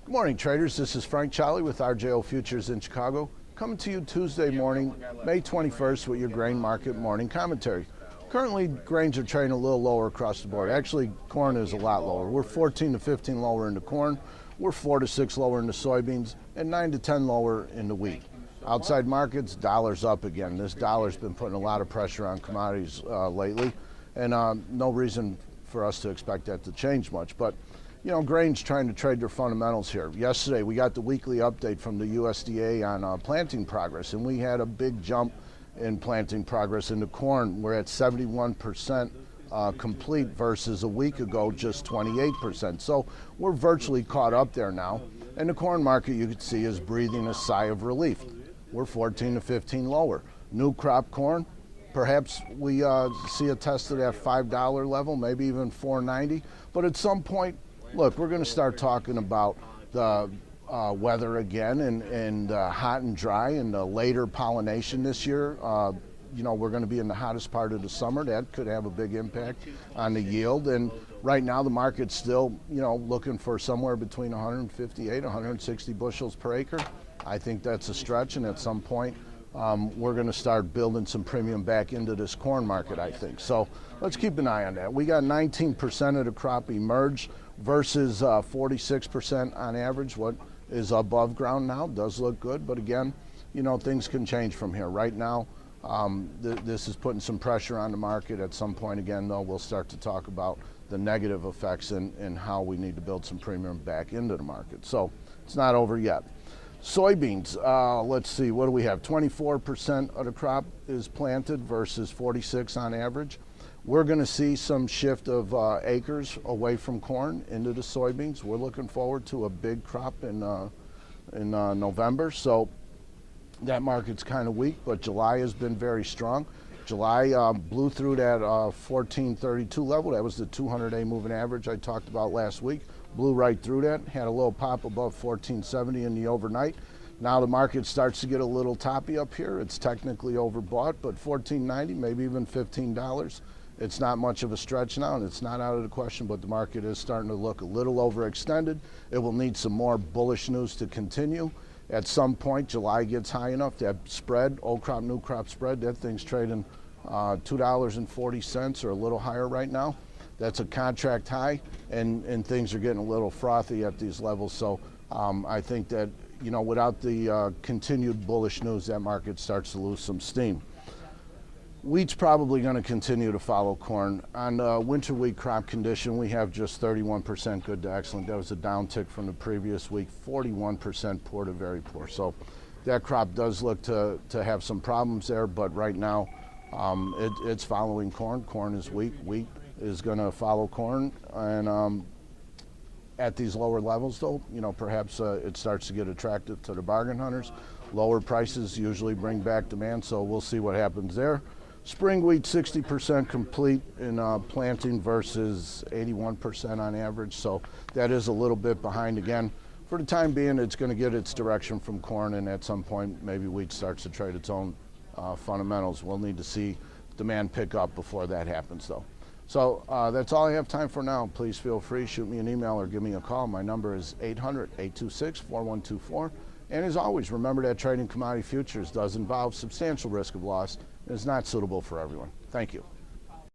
Good morning, traders. This is Frank Cholly with RJO Futures in Chicago, coming to you Tuesday morning, May 21st, with your grain market morning commentary. Currently, grains are trading a little lower across the board. Actually, corn is a lot lower. We're 14 to 15 lower in the corn, we're 4 to 6 lower in the soybeans, and 9 to 10 lower in the wheat. Outside markets, dollars up again. This dollar's been putting a lot of pressure on commodities lately, and no reason for us to expect that to change much. But you know, grain's trying to trade their fundamentals here. Yesterday, we got the weekly update from the USDA on planting progress, and we had a big jump in planting progress in the corn. We're at 71% complete versus a week ago, just 28%. So we're virtually caught up there now. And the corn market, you can see, is breathing a sigh of relief. We're 14 to 15 lower. New crop corn, perhaps we see a test of that $5 level, maybe even $4.90. But at some point, look, we're going to start talking about the weather again and hot and dry and the later pollination this year. You know, we're going to be in the hottest part of the summer. That could have a big impact on the yield. And right now the market's still, you know, looking for somewhere between 158, 160 bushels per acre. I think that's a stretch, and at some point we're going to start building some premium back into this corn market, I think. So let's keep an eye on that. We got 19% of the crop emerged versus 46% on average. What is above ground now does look good, but again, you know, things can change from here. Right now, this is putting some pressure on the market. At some point, again, though, we'll start to talk about the negative effects and how we need to build some premium back into the market. So it's not over yet. Soybeans, let's see, what do we have? 24% of the crop is planted versus 46 on average. We're going to see some shift of acres away from corn into the soybeans. We're looking forward to a big crop in November. So that market's kind of weak, but July has been very strong. July blew through that 1432 level. That was the 200-day moving average I talked about last week. Blew right through that, had a little pop above 1470 in the overnight. Now the market starts to get a little toppy up here. It's technically overbought, but 1490, maybe even $15. It's not much of a stretch now, and it's not out of the question, but the market is starting to look a little overextended. It will need some more bullish news to continue. At some point, July gets high enough, that spread, old crop, new crop spread, that thing's trading $2.40 or a little higher right now. That's a contract high, and things are getting a little frothy at these levels. So I think that, you know, without the continued bullish news, that market starts to lose some steam. Wheat's probably going to continue to follow corn. On the winter wheat crop condition, we have just 31% good to excellent. That was a downtick from the previous week, 41% poor to very poor. So that crop does look to have some problems there, but right now it's following corn. Corn is weak. Wheat is going to follow corn, and at these lower levels, though, you know, perhaps it starts to get attractive to the bargain hunters. Lower prices usually bring back demand, so we'll see what happens there. Spring wheat, 60% complete in planting versus 81% on average, so that is a little bit behind again. For the time being, it's going to get its direction from corn, and at some point, maybe wheat starts to trade its own fundamentals. We'll need to see demand pick up before that happens, though. So that's all I have time for now. Please feel free, shoot me an email or give me a call. My number is 800-826-4124. And as always, remember that trading commodity futures does involve substantial risk of loss and is not suitable for everyone. Thank you.